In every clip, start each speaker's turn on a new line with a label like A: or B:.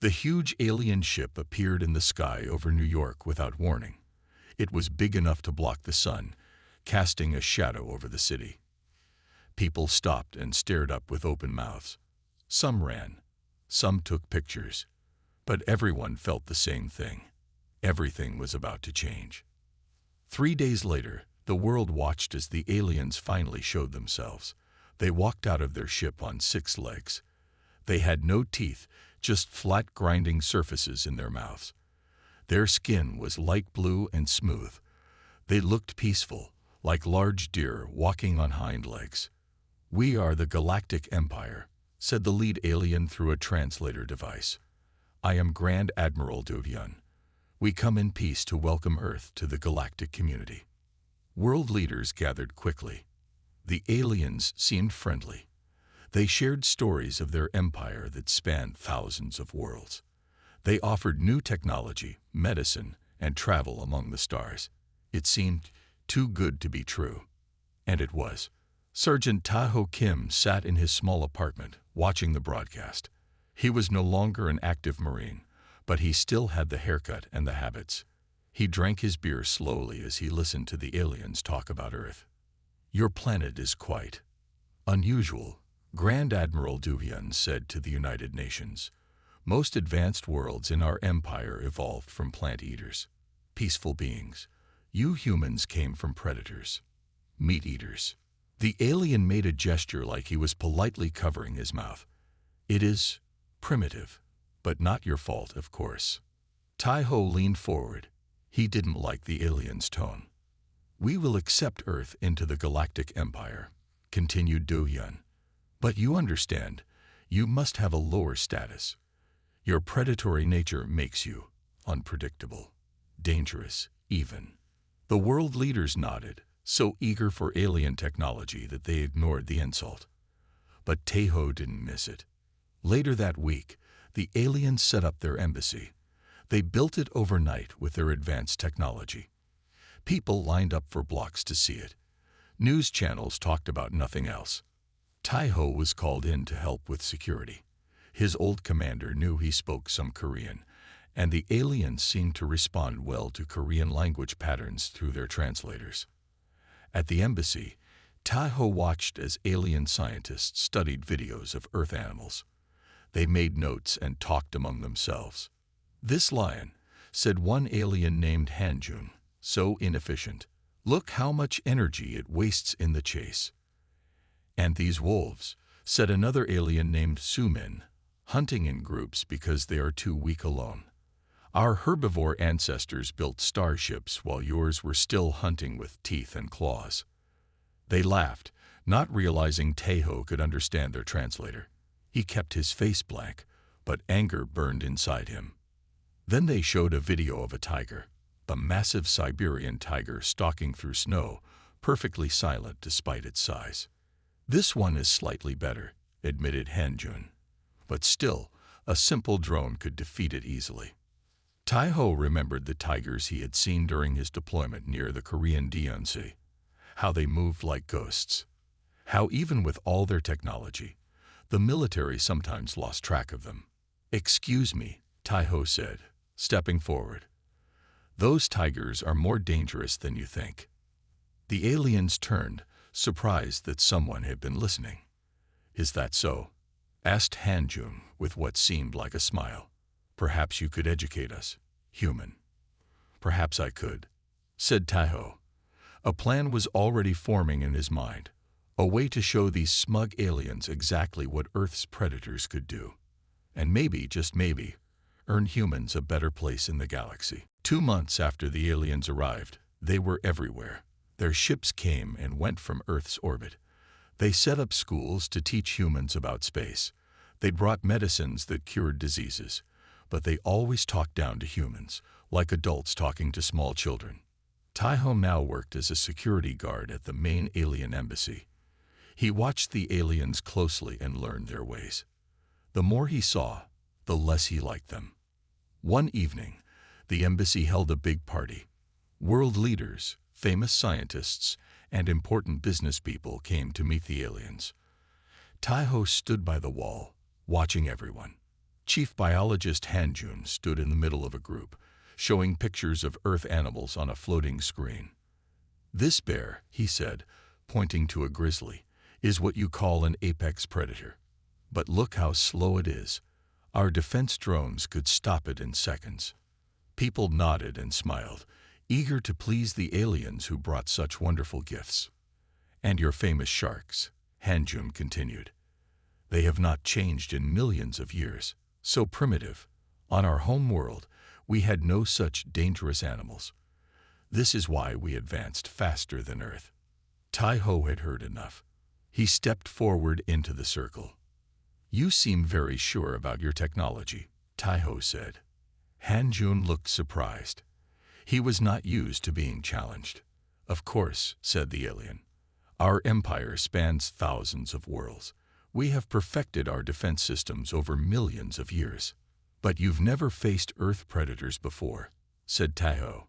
A: The huge alien ship appeared in the sky over New York without warning. It was big enough to block the sun, casting a shadow over the city. People stopped and stared up with open mouths. Some ran, some took pictures, but everyone felt the same thing. Everything was about to change. 3 days later, the world watched as the aliens finally showed themselves. They walked out of their ship on 6 legs. They had no teeth, just flat grinding surfaces in their mouths. Their skin was light blue and smooth. They looked peaceful, like large deer walking on hind legs. "We are the Galactic Empire," said the lead alien through a translator device. "I am Grand Admiral Dovian. We come in peace to welcome Earth to the galactic community." World leaders gathered quickly. The aliens seemed friendly. They shared stories of their empire that spanned thousands of worlds. They offered new technology, medicine, and travel among the stars. It seemed too good to be true. And it was. Sergeant Taho Kim sat in his small apartment, watching the broadcast. He was no longer an active Marine, but he still had the haircut and the habits. He drank his beer slowly as he listened to the aliens talk about Earth. "Your planet is quite unusual," Grand Admiral Duvian said to the United Nations. "Most advanced worlds in our empire evolved from plant eaters, peaceful beings. You humans came from predators, meat eaters." The alien made a gesture like he was politely covering his mouth. "It is primitive, but not your fault, of course." Taiho leaned forward. He didn't like the alien's tone. "We will accept Earth into the Galactic Empire," continued Do-Hyun. "But you understand, you must have a lower status. Your predatory nature makes you unpredictable, dangerous, even." The world leaders nodded, so eager for alien technology that they ignored the insult. But Taho didn't miss it. Later that week, the aliens set up their embassy. They built it overnight with their advanced technology. People lined up for blocks to see it. News channels talked about nothing else. Taiho was called in to help with security. His old commander knew he spoke some Korean, and the aliens seemed to respond well to Korean language patterns through their translators. At the embassy, Taiho watched as alien scientists studied videos of Earth animals. They made notes and talked among themselves. "This lion," said one alien named Hanjun, "so inefficient. Look how much energy it wastes in the chase." "And these wolves," said another alien named Sumin, "hunting in groups because they are too weak alone. Our herbivore ancestors built starships while yours were still hunting with teeth and claws." They laughed, not realizing Taho could understand their translator. He kept his face blank, but anger burned inside him. Then they showed a video of a tiger, a massive Siberian tiger stalking through snow, perfectly silent despite its size. "This one is slightly better," admitted Hanjun. "But still, a simple drone could defeat it easily." Taiho remembered the tigers he had seen during his deployment near the Korean Sea. How they moved like ghosts. How even with all their technology, the military sometimes lost track of them. "Excuse me," Taiho said, stepping forward. "Those tigers are more dangerous than you think." The aliens turned, surprised that someone had been listening. "Is that so?" asked Hanjun with what seemed like a smile. "Perhaps you could educate us, human." "Perhaps I could," said Taiho. A plan was already forming in his mind, a way to show these smug aliens exactly what Earth's predators could do. And maybe, just maybe, earn humans a better place in the galaxy. 2 months after the aliens arrived, they were everywhere. Their ships came and went from Earth's orbit. They set up schools to teach humans about space. They brought medicines that cured diseases, but they always talked down to humans, like adults talking to small children. Taiho now worked as a security guard at the main alien embassy. He watched the aliens closely and learned their ways. The more he saw, the less he liked them. One evening, the embassy held a big party. World leaders, famous scientists, and important business people came to meet the aliens. Taiho stood by the wall, watching everyone. Chief Biologist Hanjun stood in the middle of a group, showing pictures of Earth animals on a floating screen. "This bear," he said, pointing to a grizzly, "is what you call an apex predator. But look how slow it is. Our defense drones could stop it in seconds." People nodded and smiled, eager to please the aliens who brought such wonderful gifts. "And your famous sharks," Hanjun continued. "They have not changed in millions of years. So primitive. On our home world, we had no such dangerous animals. This is why we advanced faster than Earth." Tai-Ho had heard enough. He stepped forward into the circle. "You seem very sure about your technology," Tai-Ho said. Hanjun looked surprised. He was not used to being challenged. "Of course," said the alien. "Our empire spans thousands of worlds. We have perfected our defense systems over millions of years." "But you've never faced Earth predators before," said Tai-Ho.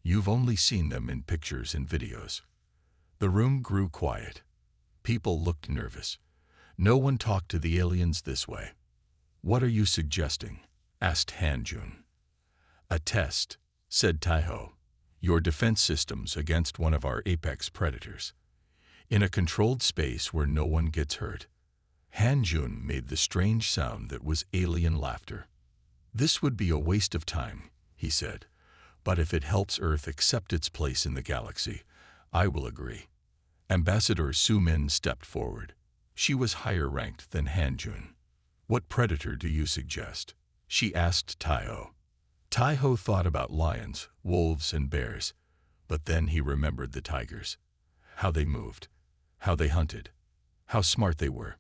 A: "You've only seen them in pictures and videos." The room grew quiet. People looked nervous. No one talked to the aliens this way. "What are you suggesting?" asked Hanjun. "A test," said Tai-Ho. "Your defense systems against one of our apex predators. In a controlled space where no one gets hurt." Hanjun made the strange sound that was alien laughter. "This would be a waste of time," he said. "But if it helps Earth accept its place in the galaxy, I will agree." Ambassador Su-min stepped forward. She was higher ranked than Hanjun. "What predator do you suggest?" she asked Tai-Ho. Tai-Ho thought about lions, wolves, and bears, but then he remembered the tigers. How they moved, how they hunted, how smart they were.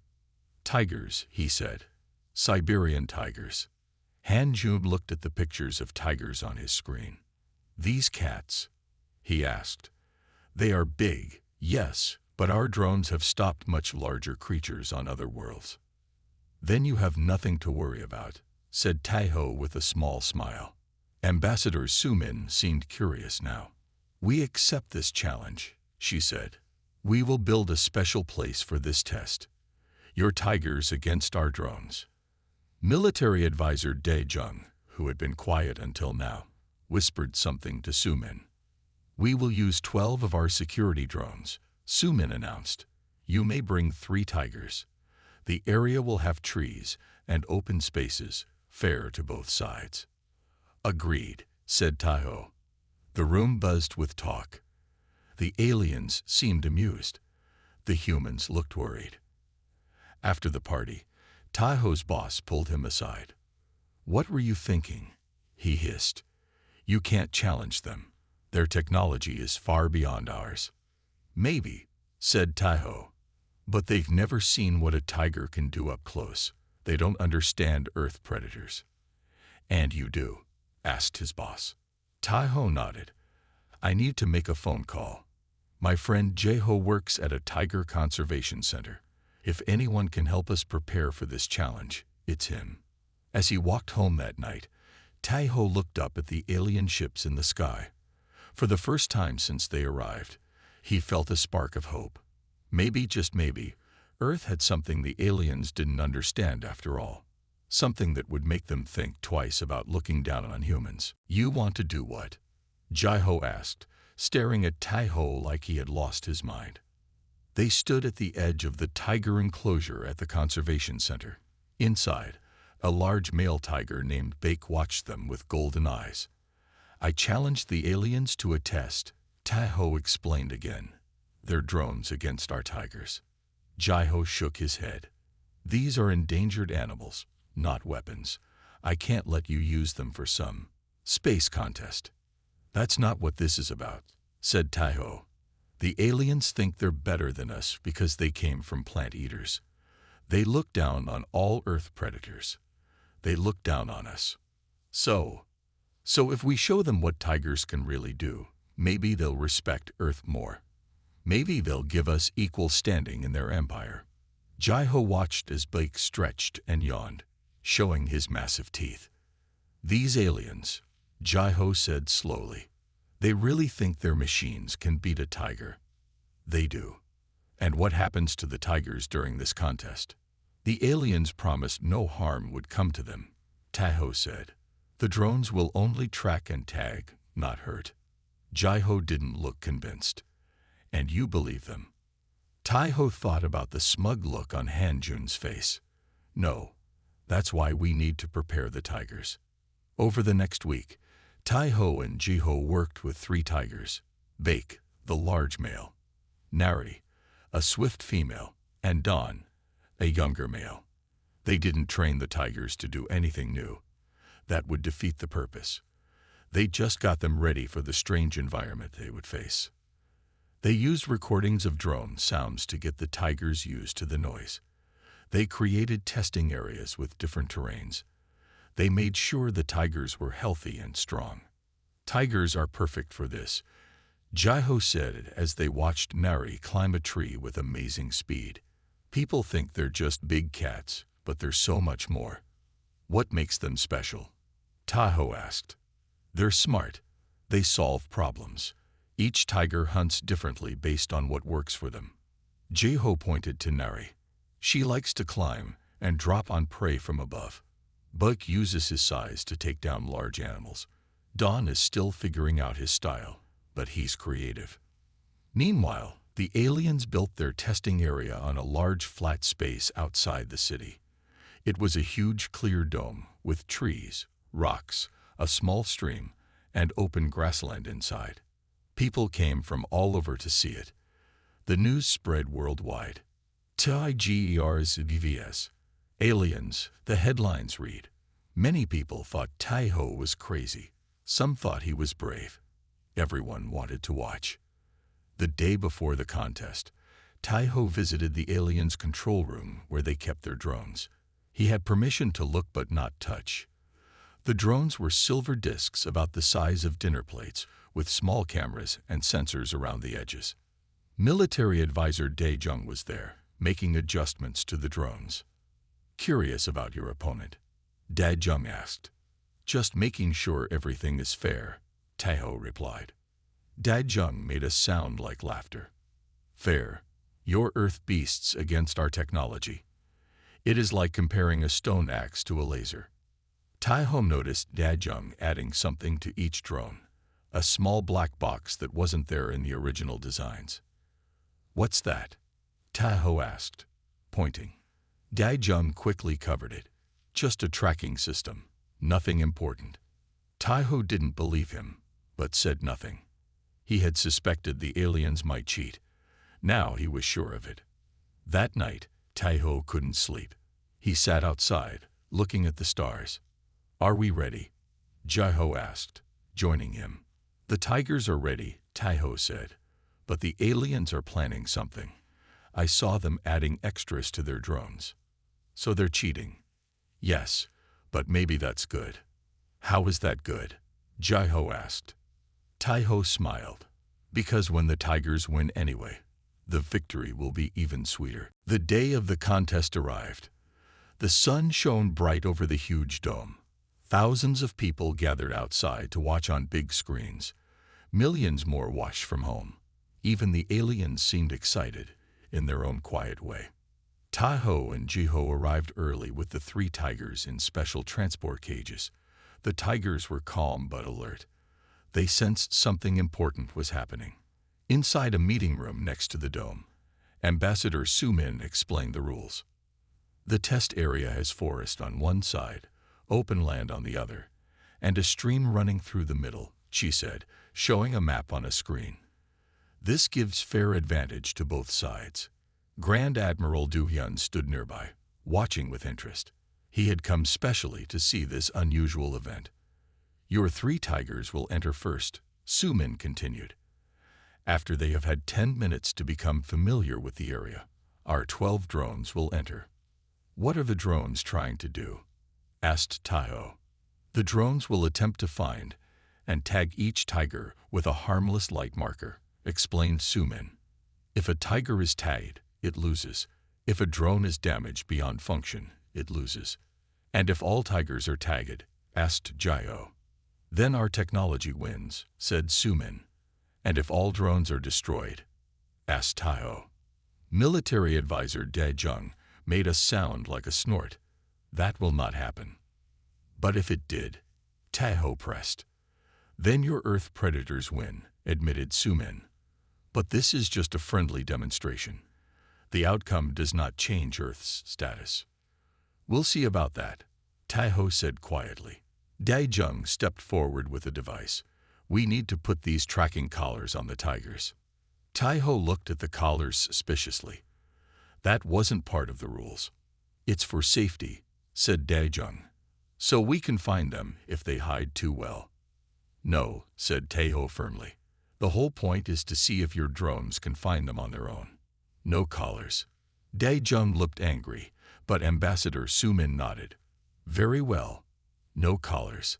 A: "Tigers," he said. "Siberian tigers." Hanjun looked at the pictures of tigers on his screen. "These cats?" he asked. "They are big, yes, but our drones have stopped much larger creatures on other worlds." "Then you have nothing to worry about," said Tai-Ho with a small smile. Ambassador Su-min seemed curious now. "We accept this challenge," she said. "We will build a special place for this test. Your tigers against our drones." Military advisor Dae Jung, who had been quiet until now, whispered something to Su-min. "We will use 12 of our security drones," Su-min announced. "You may bring 3 tigers. The area will have trees and open spaces, fair to both sides." "Agreed," said Tai-Ho. The room buzzed with talk. The aliens seemed amused. The humans looked worried. After the party, Tai-Ho's boss pulled him aside. "What were you thinking?" he hissed. "You can't challenge them. Their technology is far beyond ours." "Maybe," said Tai-Ho. "But they've never seen what a tiger can do up close. They don't understand Earth predators." "And you do?" asked his boss. Tai-Ho nodded. "I need to make a phone call. My friend Jae-ho works at a tiger conservation center. If anyone can help us prepare for this challenge, it's him." As he walked home that night, Tai-Ho looked up at the alien ships in the sky. For the first time since they arrived, he felt a spark of hope. Maybe, just maybe, Earth had something the aliens didn't understand after all. Something that would make them think twice about looking down on humans. "You want to do what?" Jae-ho asked, staring at Tai-Ho like he had lost his mind. They stood at the edge of the tiger enclosure at the conservation center. Inside, a large male tiger named Bake watched them with golden eyes. "I challenged the aliens to a test," Tai-Ho explained again. "They're drones against our tigers." Jae-ho shook his head. "These are endangered animals, not weapons. I can't let you use them for some space contest." "That's not what this is about," said Tai-Ho. "The aliens think they're better than us because they came from plant eaters. They look down on all Earth predators. They look down on us. So if we show them what tigers can really do, maybe they'll respect Earth more. Maybe they'll give us equal standing in their empire." Jae-ho watched as Blake stretched and yawned, showing his massive teeth. "These aliens," Jae-ho said slowly, "they really think their machines can beat a tiger. They do. And what happens to the tigers during this contest? The aliens promised no harm would come to them. Tahoe said, "The drones will only track and tag, not hurt." Jaiho didn't look convinced. "And you believe them?" Taiho thought about the smug look on Hanjun's face. "No, that's why we need to prepare the tigers." Over the next week, Taiho and Jiho worked with 3 tigers: Bake, the large male; Nari, a swift female; and Dawn, a younger male. They didn't train the tigers to do anything new. That would defeat the purpose. They just got them ready for the strange environment they would face. They used recordings of drone sounds to get the tigers used to the noise. They created testing areas with different terrains. They made sure the tigers were healthy and strong. "Tigers are perfect for this," Jaiho said as they watched Nari climb a tree with amazing speed. "People think they're just big cats, but they're so much more." "What makes them special?" Tahoe asked. "They're smart. They solve problems. Each tiger hunts differently based on what works for them." Jaiho pointed to Nari. "She likes to climb and drop on prey from above. Buck uses his size to take down large animals. Don is still figuring out his style, but he's creative." Meanwhile, the aliens built their testing area on a large flat space outside the city. It was a huge clear dome with trees, rocks, a small stream, and open grassland inside. People came from all over to see it. The news spread worldwide. Tigers VVS. Aliens, the headlines read. Many people thought Taiho was crazy. Some thought he was brave. Everyone wanted to watch. The day before the contest, Taiho visited the aliens' control room where they kept their drones. He had permission to look but not touch. The drones were silver discs about the size of dinner plates, with small cameras and sensors around the edges. Military advisor Dae-jung was there, making adjustments to the drones. "Curious about your opponent?" Dae-jung asked. "Just making sure everything is fair," Taiho replied. Dae-jung made a sound like laughter. "Fair? Your earth beasts against our technology. It is like comparing a stone axe to a laser." Taiho noticed Dae-jung adding something to each drone, a small black box that wasn't there in the original designs. "What's that?" Taiho asked, pointing. Dae-jung quickly covered it. "Just a tracking system, nothing important." Taiho didn't believe him, but said nothing. He had suspected the aliens might cheat. Now he was sure of it. That night, Taiho couldn't sleep. He sat outside, looking at the stars. "Are we ready?" Jaiho asked, joining him. "The tigers are ready," Taiho said, "but the aliens are planning something. I saw them adding extras to their drones." "So they're cheating?" "Yes, but maybe that's good." "How is that good?" Jaiho asked. Taiho smiled. "Because when the tigers win anyway, the victory will be even sweeter." The day of the contest arrived. The sun shone bright over the huge dome. Thousands of people gathered outside to watch on big screens. Millions more watched from home. Even the aliens seemed excited, in their own quiet way. Taiho and Jiho arrived early with the 3 tigers in special transport cages. The tigers were calm but alert. They sensed something important was happening. Inside a meeting room next to the dome, Ambassador Sumin explained the rules. "The test area has forest on one side, open land on the other, and a stream running through the middle," she said, showing a map on a screen. "This gives fair advantage to both sides." Grand Admiral Du-hyun stood nearby, watching with interest. He had come specially to see this unusual event. "Your 3 tigers will enter first," Sumin continued. "After they have had 10 minutes to become familiar with the area, our 12 drones will enter." "What are the drones trying to do?" asked Taiho. "The drones will attempt to find and tag each tiger with a harmless light marker," explained Sumin. "If a tiger is tagged, it loses. If a drone is damaged beyond function, it loses." "And if all tigers are tagged?" asked Jaiho. "Then our technology wins," said Sumin. "And if all drones are destroyed?" asked Taiho. Military advisor Dae-jung made a sound like a snort. That will not happen. But if it did, Tahoe pressed. Then your Earth predators win, admitted Sumin. But this is just a friendly demonstration. The outcome does not change Earth's status. We'll see about that, Tahoe said quietly. Daijung stepped forward with a device. We need to put these tracking collars on the tigers. Tahoe looked at the collars suspiciously. That wasn't part of the rules. It's for safety, said Daijung. So we can find them if they hide too well. No, said Tahoe firmly. The whole point is to see if your drones can find them on their own. No collars. Daijung looked angry, but Ambassador Sumin nodded. Very well. No collars.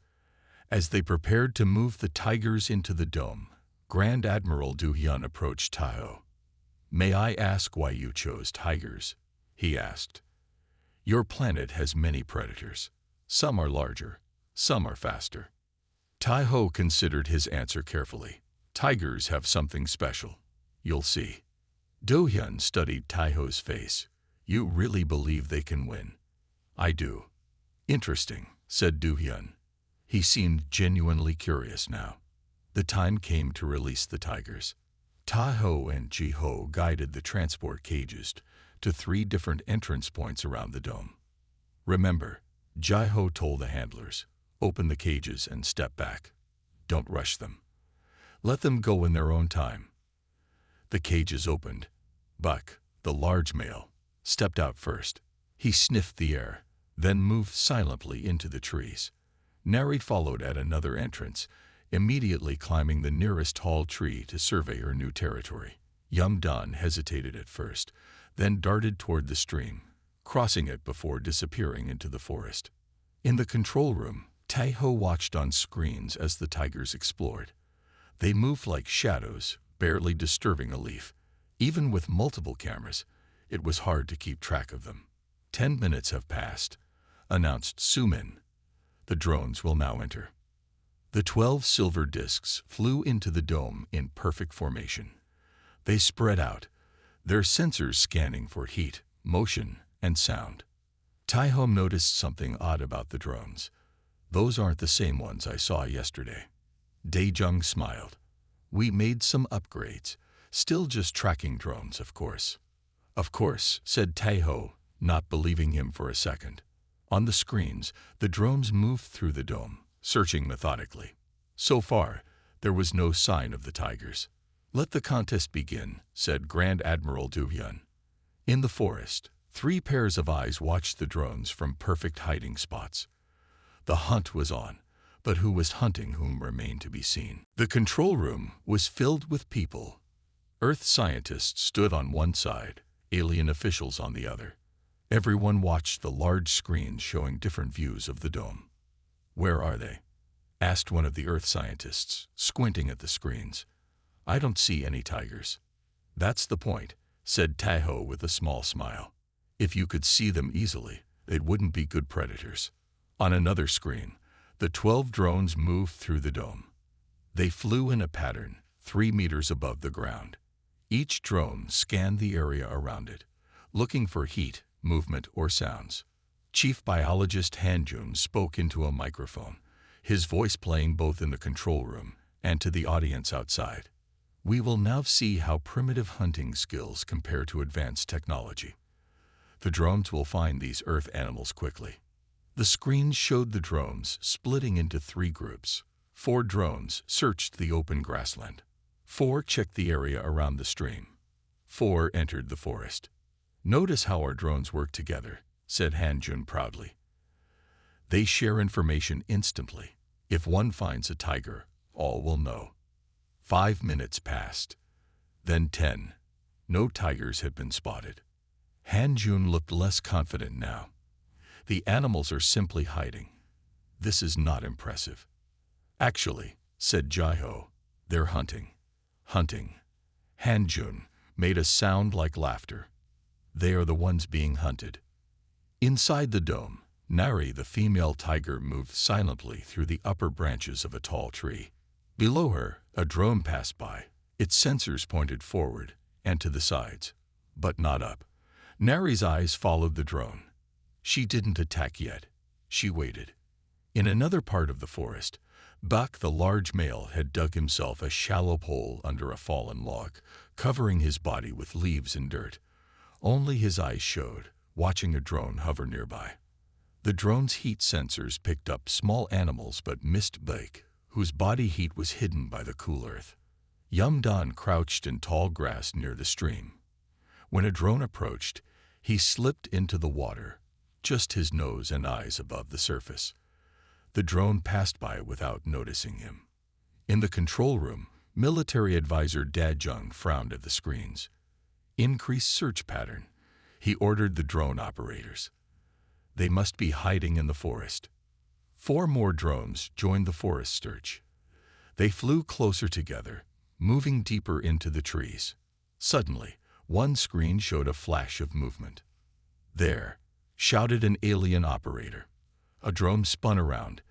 A: As they prepared to move the tigers into the dome, Grand Admiral Du Hyun approached Tahoe. May I ask why you chose tigers? He asked. Your planet has many predators. Some are larger, some are faster. Tahoe considered his answer carefully. Tigers have something special. You'll see. Du Hyun studied Tahoe's face. You really believe they can win? I do. Interesting, said Du Hyun. He seemed genuinely curious now. The time came to release the tigers. Tahoe and Ji-ho guided the transport cages to 3 different entrance points around the dome. Remember, Ji-ho told the handlers, open the cages and step back. Don't rush them. Let them go in their own time. The cages opened. Buck, the large male, stepped out first. He sniffed the air, then moved silently into the trees. Nari followed at another entrance, immediately climbing the nearest tall tree to survey her new territory. Yum-dan hesitated at first, then darted toward the stream, crossing it before disappearing into the forest. In the control room, Tahoe watched on screens as the tigers explored. They moved like shadows, barely disturbing a leaf. Even with multiple cameras, it was hard to keep track of them. 10 minutes have passed, announced Sumin. The drones will now enter. The 12 silver discs flew into the dome in perfect formation. They spread out, their sensors scanning for heat, motion, and sound. Tahoe noticed something odd about the drones. Those aren't the same ones I saw yesterday. Daijung smiled. We made some upgrades. Still just tracking drones, of course. Of course, said Tahoe, not believing him for a second. On the screens, the drones moved through the dome, searching methodically. So far, there was no sign of the tigers. Let the contest begin, said Grand Admiral Du Hyun. In the forest, 3 pairs of eyes watched the drones from perfect hiding spots. The hunt was on, but who was hunting whom remained to be seen. The control room was filled with people. Earth scientists stood on one side, alien officials on the other. Everyone watched the large screens showing different views of the dome. Where are they? Asked one of the Earth scientists, squinting at the screens. I don't see any tigers. That's the point, said Tahoe with a small smile. If you could see them easily, it wouldn't be good predators. On another screen, the 12 drones moved through the dome. They flew in a pattern 3 meters above the ground. Each drone scanned the area around it, looking for heat, movement, or sounds. Chief Biologist Han-jun spoke into a microphone, his voice playing both in the control room and to the audience outside. We will now see how primitive hunting skills compare to advanced technology. The drones will find these Earth animals quickly. The screens showed the drones splitting into 3 groups. 4 drones searched the open grassland. 4 checked the area around the stream. 4 entered the forest. Notice how our drones work together, said Han-jun proudly. They share information instantly. If one finds a tiger, all will know. 5 minutes passed. Then 10. No tigers had been spotted. Han-jun looked less confident now. The animals are simply hiding. This is not impressive. Actually, said Ji-ho, they're hunting. Hunting. Han-jun made a sound like laughter. They are the ones being hunted. Inside the dome, Nari the female tiger moved silently through the upper branches of a tall tree. Below her, a drone passed by. Its sensors pointed forward and to the sides, but not up. Nari's eyes followed the drone. She didn't attack yet. She waited. In another part of the forest, Buck the large male had dug himself a shallow hole under a fallen log, covering his body with leaves and dirt. Only his eyes showed, watching a drone hover nearby. The drone's heat sensors picked up small animals but missed Buck, whose body heat was hidden by the cool earth. Don crouched in tall grass near the stream. When a drone approached, he slipped into the water, just his nose and eyes above the surface. The drone passed by without noticing him. In the control room, military advisor Jung frowned at the screens. Increase search pattern, he ordered the drone operators. They must be hiding in the forest. 4 more drones joined the forest search. They flew closer together, moving deeper into the trees. Suddenly, one screen showed a flash of movement. "There!" shouted an alien operator. A drone spun around,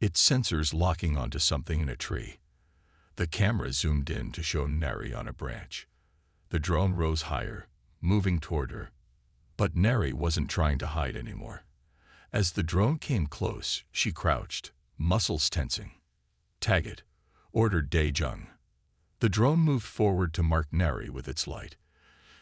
A: its sensors locking onto something in a tree. The camera zoomed in to show Nari on a branch. The drone rose higher, moving toward her. But Nari wasn't trying to hide anymore. As the drone came close, she crouched, muscles tensing. "Tag it," ordered Jung. The drone moved forward to mark Nari with its light.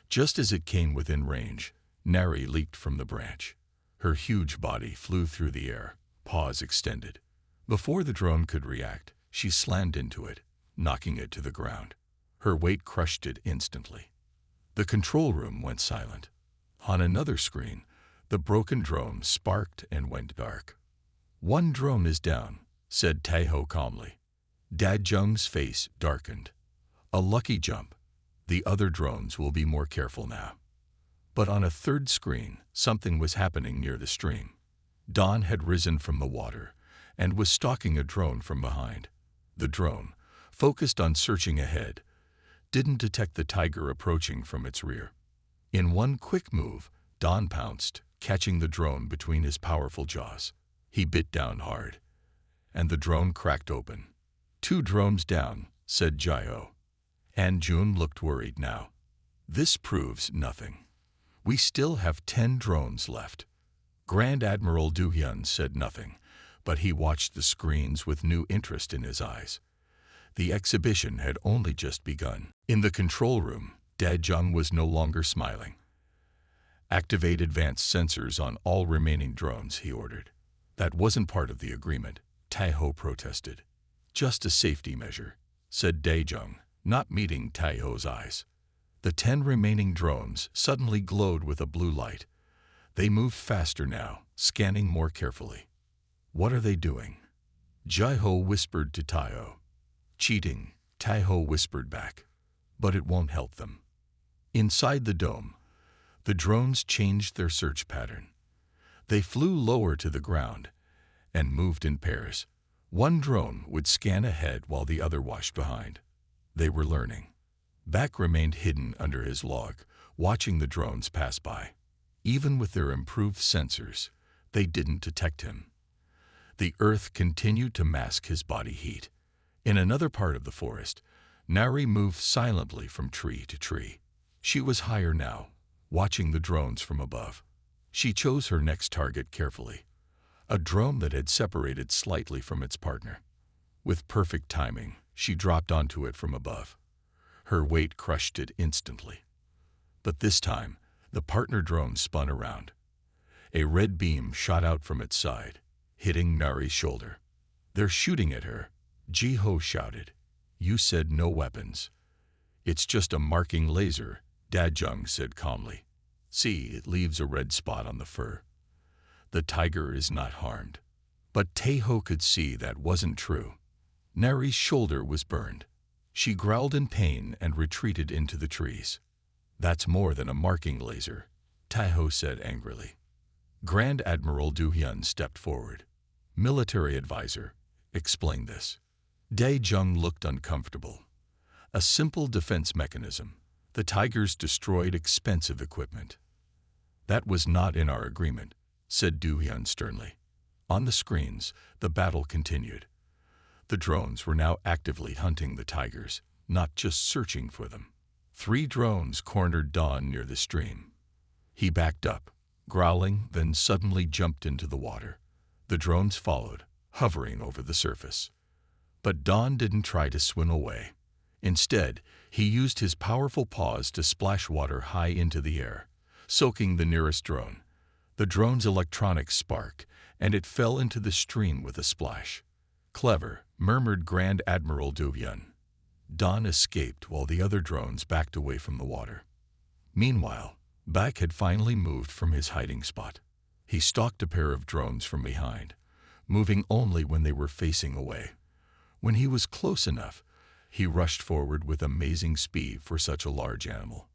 A: Just as it came within range, Nari leaped from the branch. Her huge body flew through the air, paws extended. Before the drone could react, she slammed into it, knocking it to the ground. Her weight crushed it instantly. The control room went silent. On another screen, the broken drone sparked and went dark. "One drone is down," said Taeho calmly. Jung's face darkened. "A lucky jump. The other drones will be more careful now." But on a third screen, something was happening near the stream. Dawn had risen from the water and was stalking a drone from behind. The drone, focused on searching ahead, didn't detect the tiger approaching from its rear. In one quick move, Dawn pounced, catching the drone between his powerful jaws. He bit down hard, and the drone cracked open. "2 drones down," said Jaiho. And Jun looked worried now. "This proves nothing. We still have 10 drones left." Grand Admiral Du-hyun said nothing, but he watched the screens with new interest in his eyes. The exhibition had only just begun. In the control room, Jung was no longer smiling. "Activate advanced sensors on all remaining drones," he ordered. "That wasn't part of the agreement," Taeho protested. "Just a safety measure," said Jung, not meeting Taeho's eyes. The 10 remaining drones suddenly glowed with a blue light. They moved faster now, scanning more carefully. "What are they doing?" Jaiho whispered to Taeho. "Cheating," Taeho whispered back. "But it won't help them." Inside the dome, the drones changed their search pattern. They flew lower to the ground and moved in pairs. One drone would scan ahead while the other watched behind. They were learning. Back remained hidden under his log, watching the drones pass by. Even with their improved sensors, they didn't detect him. The earth continued to mask his body heat. In another part of the forest, Nari moved silently from tree to tree. She was higher now, watching the drones from above. She chose her next target carefully, a drone that had separated slightly from its partner. With perfect timing, she dropped onto it from above. Her weight crushed it instantly. But this time, the partner drone spun around. A red beam shot out from its side, hitting Nari's shoulder. "They're shooting at her," Jaiho shouted. "You said no weapons." "It's just a marking laser," Jung said calmly. "See, it leaves a red spot on the fur. The tiger is not harmed." But Taeho could see that wasn't true. Nari's shoulder was burned. She growled in pain and retreated into the trees. "That's more than a marking laser," Taeho said angrily. Grand Admiral Du-hyun stepped forward. "Military advisor, explain this." Jung looked uncomfortable. "A simple defense mechanism. The tigers destroyed expensive equipment." "That was not in our agreement," said Du-hyun sternly. On the screens, the battle continued. The drones were now actively hunting the tigers, not just searching for them. 3 drones cornered Dawn near the stream. He backed up, growling, then suddenly jumped into the water. The drones followed, hovering over the surface. But Don didn't try to swim away. Instead, he used his powerful paws to splash water high into the air, soaking the nearest drone. The drone's electronics sparked, and it fell into the stream with a splash. "Clever," murmured Grand Admiral Duvyun. Don escaped while the other drones backed away from the water. Meanwhile, Bak had finally moved from his hiding spot. He stalked a pair of drones from behind, moving only when they were facing away. When he was close enough, he rushed forward with amazing speed for such a large animal.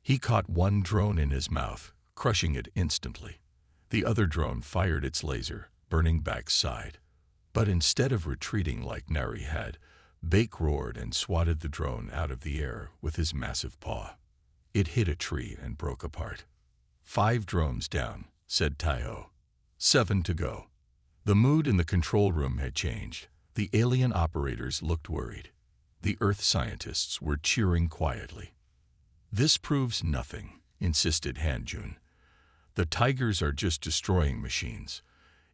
A: He caught one drone in his mouth, crushing it instantly. The other drone fired its laser, burning Bak's side. But instead of retreating like Nari had, Bak roared and swatted the drone out of the air with his massive paw. It hit a tree and broke apart. "5 drones down," said Taiho. 7 to go. The mood in the control room had changed. The alien operators looked worried. The Earth scientists were cheering quietly. "This proves nothing," insisted Hanjun. "The Tigers are just destroying machines.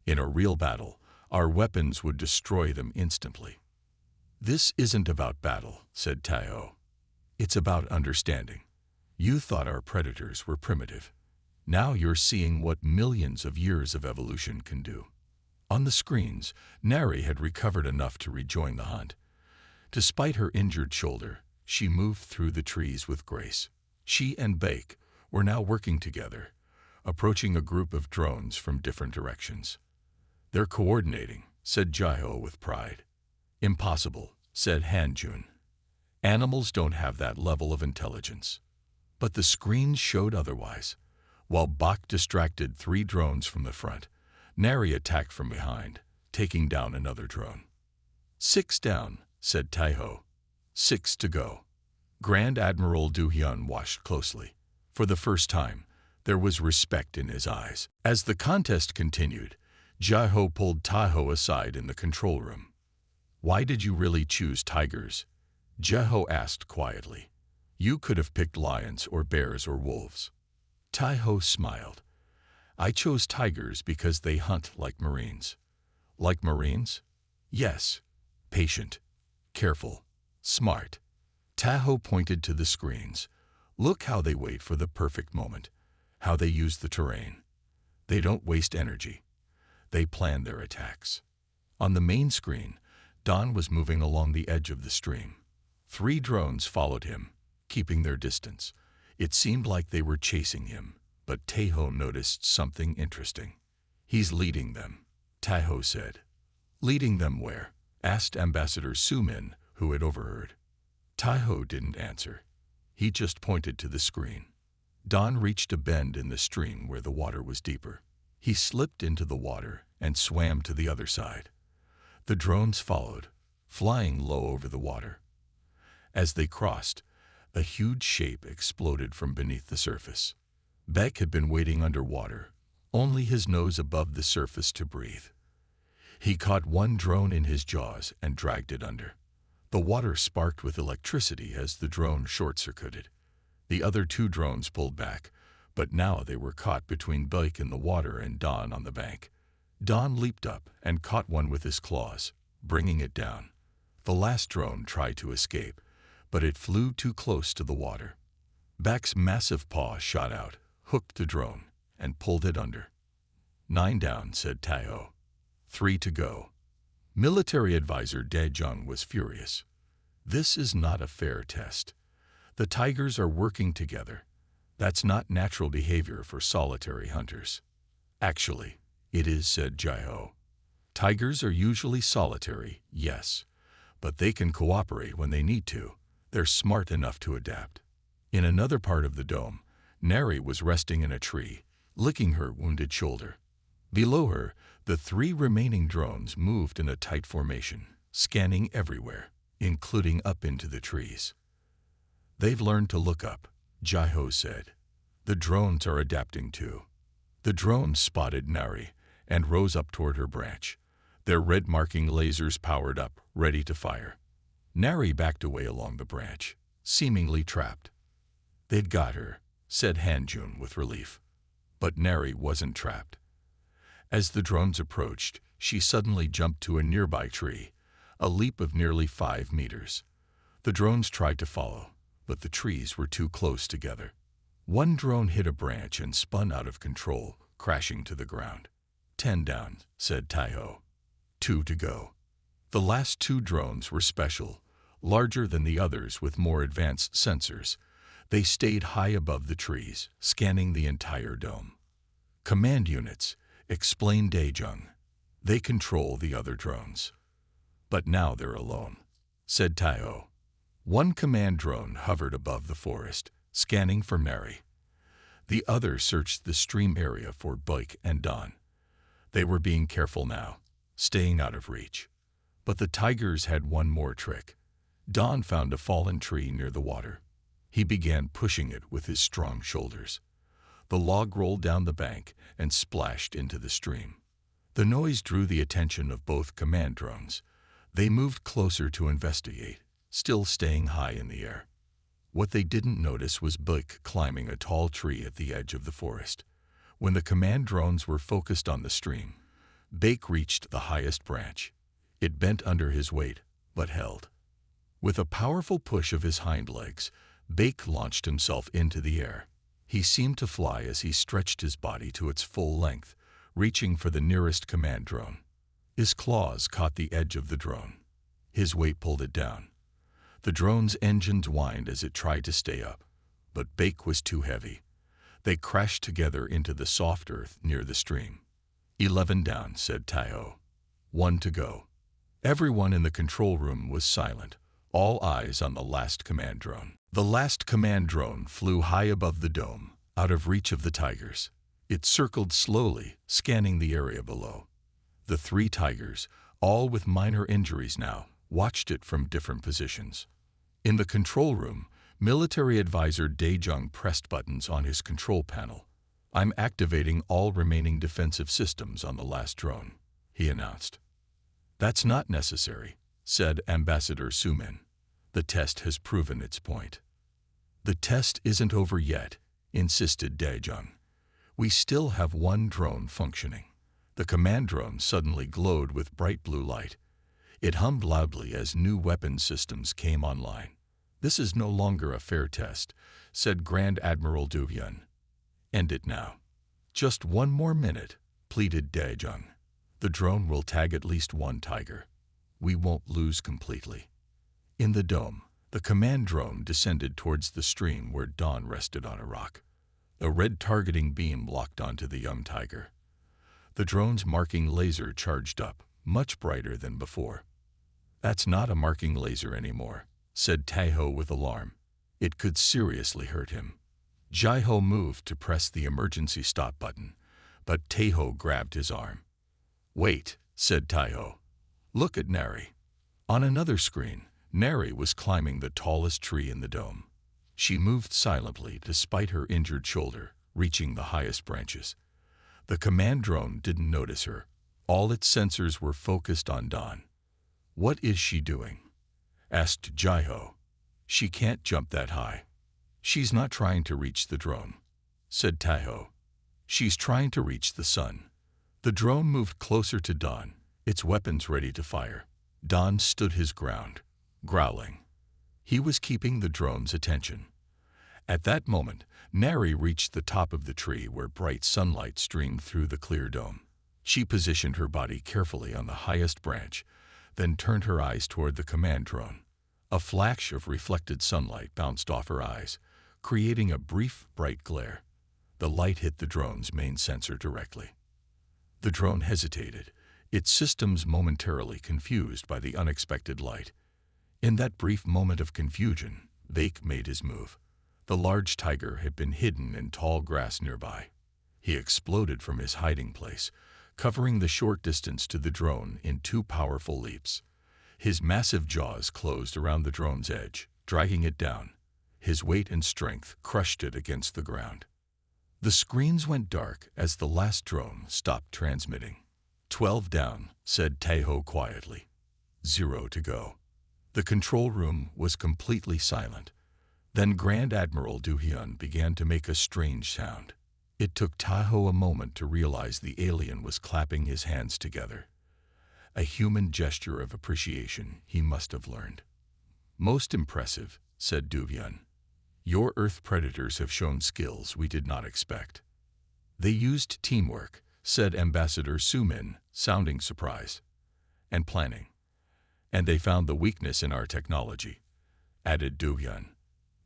A: In a real battle, our weapons would destroy them instantly." "This isn't about battle," said Taiho. "It's about understanding. You thought our predators were primitive. Now you're seeing what millions of years of evolution can do." On the screens, Nari had recovered enough to rejoin the hunt. Despite her injured shoulder, she moved through the trees with grace. She and Bak were now working together, approaching a group of drones from different directions. "They're coordinating," said Jaiho with pride. "Impossible," said Hanjun. "Animals don't have that level of intelligence." But the screens showed otherwise. While Bak distracted 3 drones from the front, Nari attacked from behind, taking down another drone. 6 down, said Taiho. 6 to go. Grand Admiral Du-hyun watched closely. For the first time, there was respect in his eyes. As the contest continued, Jaiho pulled Taiho aside in the control room. "Why did you really choose tigers?" Jaiho asked quietly. "You could have picked lions or bears or wolves." Taiho smiled. "I chose tigers because they hunt like Marines." "Like Marines?" "Yes. Patient, careful, smart." Taiho pointed to the screens. "Look how they wait for the perfect moment, how they use the terrain. They don't waste energy. They plan their attacks." On the main screen, Don was moving along the edge of the stream. 3 drones followed him, keeping their distance. It seemed like they were chasing him, but Taiho noticed something interesting. "He's leading them," Taiho said. "Leading them where?" asked Ambassador Sumin, who had overheard. Taiho didn't answer. He just pointed to the screen. Don reached a bend in the stream where the water was deeper. He slipped into the water and swam to the other side. The drones followed, flying low over the water. As they crossed, a huge shape exploded from beneath the surface. Bak had been waiting underwater, only his nose above the surface to breathe. He caught one drone in his jaws and dragged it under. The water sparked with electricity as the drone short-circuited. The other 2 drones pulled back, but now they were caught between Bak in the water and Don on the bank. Don leaped up and caught one with his claws, bringing it down. The last drone tried to escape, but it flew too close to the water. Bak's massive paw shot out, hooked the drone, and pulled it under. 9 down, said Taiho. 3 to go. Military advisor Daejung was furious. This is not a fair test. The tigers are working together. That's not natural behavior for solitary hunters. Actually, it is, said Jaiho. Tigers are usually solitary, yes, but they can cooperate when they need to. They're smart enough to adapt. In another part of the dome, Nari was resting in a tree, licking her wounded shoulder. Below her, the 3 remaining drones moved in a tight formation, scanning everywhere, including up into the trees. They've learned to look up, Jaiho said. The drones are adapting too. The drones spotted Nari and rose up toward her branch. Their red marking lasers powered up, ready to fire. Nari backed away along the branch, seemingly trapped. They'd got her, said Hanjun with relief. But Neri wasn't trapped. As the drones approached, she suddenly jumped to a nearby tree, a leap of nearly 5 meters. The drones tried to follow, but the trees were too close together. One drone hit a branch and spun out of control, crashing to the ground. 10 down, said Taiho. 2 to go. The last 2 drones were special, larger than the others with more advanced sensors. They stayed high above the trees, scanning the entire dome. Command units, explained Daejung. They control the other drones. But now they're alone, said Taiho. One command drone hovered above the forest, scanning for Neri. The other searched the stream area for Buik and Don. They were being careful now, staying out of reach. But the tigers had one more trick. Don found a fallen tree near the water. He began pushing it with his strong shoulders. The log rolled down the bank and splashed into the stream. The noise drew the attention of both command drones. They moved closer to investigate, still staying high in the air. What they didn't notice was Buik climbing a tall tree at the edge of the forest. When the command drones were focused on the stream, Buik reached the highest branch. It bent under his weight, but held. With a powerful push of his hind legs, Buik launched himself into the air. He seemed to fly as he stretched his body to its full length, reaching for the nearest command drone. His claws caught the edge of the drone. His weight pulled it down. The drone's engines whined as it tried to stay up, but Buik was too heavy. They crashed together into the soft earth near the stream. 11 down, said Taiho. 1 to go. Everyone in the control room was silent, all eyes on the last command drone. The last command drone flew high above the dome, out of reach of the tigers. It circled slowly, scanning the area below. The 3 tigers, all with minor injuries now, watched it from different positions. In the control room, military advisor Daejung pressed buttons on his control panel. I'm activating all remaining defensive systems on the last drone, he announced. That's not necessary, said Ambassador Sumin. The test has proven its point. The test isn't over yet, insisted Daejung. We still have 1 drone functioning. The command drone suddenly glowed with bright blue light. It hummed loudly as new weapon systems came online. This is no longer a fair test, said Grand Admiral Duhyun. End it now. Just 1 more minute, pleaded Daejung. The drone will tag at least 1 tiger. We won't lose completely. In the dome, the command drone descended towards the stream where Dawn rested on a rock. A red targeting beam locked onto the young tiger. The drone's marking laser charged up, much brighter than before. That's not a marking laser anymore, said Taiho with alarm. It could seriously hurt him. Jaiho moved to press the emergency stop button, but Taiho grabbed his arm. Wait, said Taiho. Look at Neri. On another screen, Neri was climbing the tallest tree in the dome. She moved silently despite her injured shoulder, reaching the highest branches. The command drone didn't notice her. All its sensors were focused on Dawn. What is she doing? Asked Jaiho. She can't jump that high. She's not trying to reach the drone, said Taiho. She's trying to reach the sun. The drone moved closer to Dawn, its weapons ready to fire. Dawn stood his ground, growling. He was keeping the drone's attention. At that moment, Neri reached the top of the tree where bright sunlight streamed through the clear dome. She positioned her body carefully on the highest branch, then turned her eyes toward the command drone. A flash of reflected sunlight bounced off her eyes, creating a brief, bright glare. The light hit the drone's main sensor directly. The drone hesitated, its systems momentarily confused by the unexpected light. In that brief moment of confusion, Buik made his move. The large tiger had been hidden in tall grass nearby. He exploded from his hiding place, covering the short distance to the drone in 2 powerful leaps. His massive jaws closed around the drone's edge, dragging it down. His weight and strength crushed it against the ground. The screens went dark as the last drone stopped transmitting. 12 down, said Taiho quietly. 0 to go. The control room was completely silent. Then Grand Admiral Duhyun began to make a strange sound. It took Tahoe a moment to realize the alien was clapping his hands together. A human gesture of appreciation he must have learned. "Most impressive," said Duvyun. "Your Earth predators have shown skills we did not expect." "They used teamwork," said Ambassador Sumin, sounding surprised. "And planning. And they found the weakness in our technology," added Duvyun.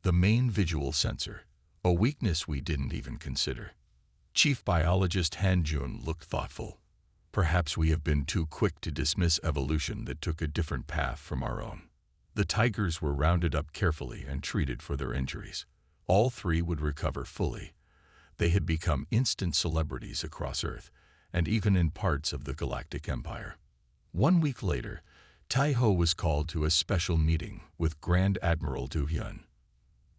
A: "The main visual sensor, a weakness we didn't even consider." Chief Biologist Hanjun looked thoughtful. "Perhaps we have been too quick to dismiss evolution that took a different path from our own." The tigers were rounded up carefully and treated for their injuries. All three would recover fully. They had become instant celebrities across Earth, and even in parts of the Galactic Empire. 1 week later, Taiho was called to a special meeting with Grand Admiral Du-hyun.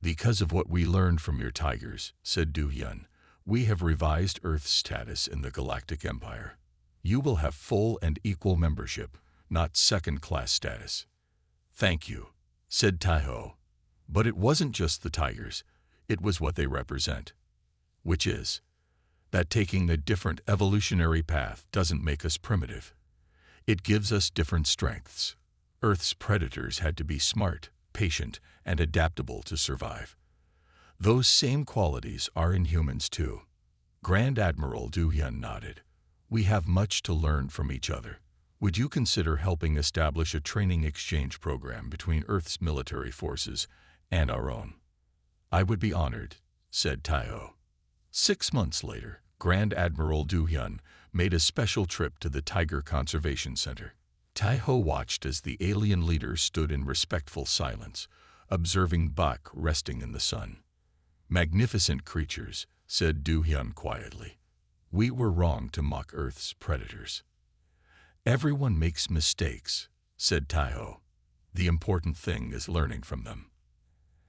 A: "Because of what we learned from your tigers," said Du-hyun, "we have revised Earth's status in the Galactic Empire. You will have full and equal membership, not second-class status." "Thank you," said Taiho. But it wasn't just the tigers, it was what they represent. Which is that taking a different evolutionary path doesn't make us primitive. It gives us different strengths. Earth's predators had to be smart, patient, and adaptable to survive. Those same qualities are in humans too. Grand Admiral Du-hyun nodded. "We have much to learn from each other. Would you consider helping establish a training exchange program between Earth's military forces and our own?" "I would be honored," said Taiho. 6 months later, Grand Admiral Du-hyun made a special trip to the Tiger Conservation Center. Taiho watched as the alien leader stood in respectful silence, observing Bak resting in the sun. "Magnificent creatures," said Du-hyun quietly. "We were wrong to mock Earth's predators." "Everyone makes mistakes," said Taiho. "The important thing is learning from them."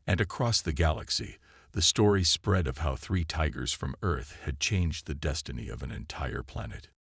A: And across the galaxy, the story spread of how 3 tigers from Earth had changed the destiny of an entire planet.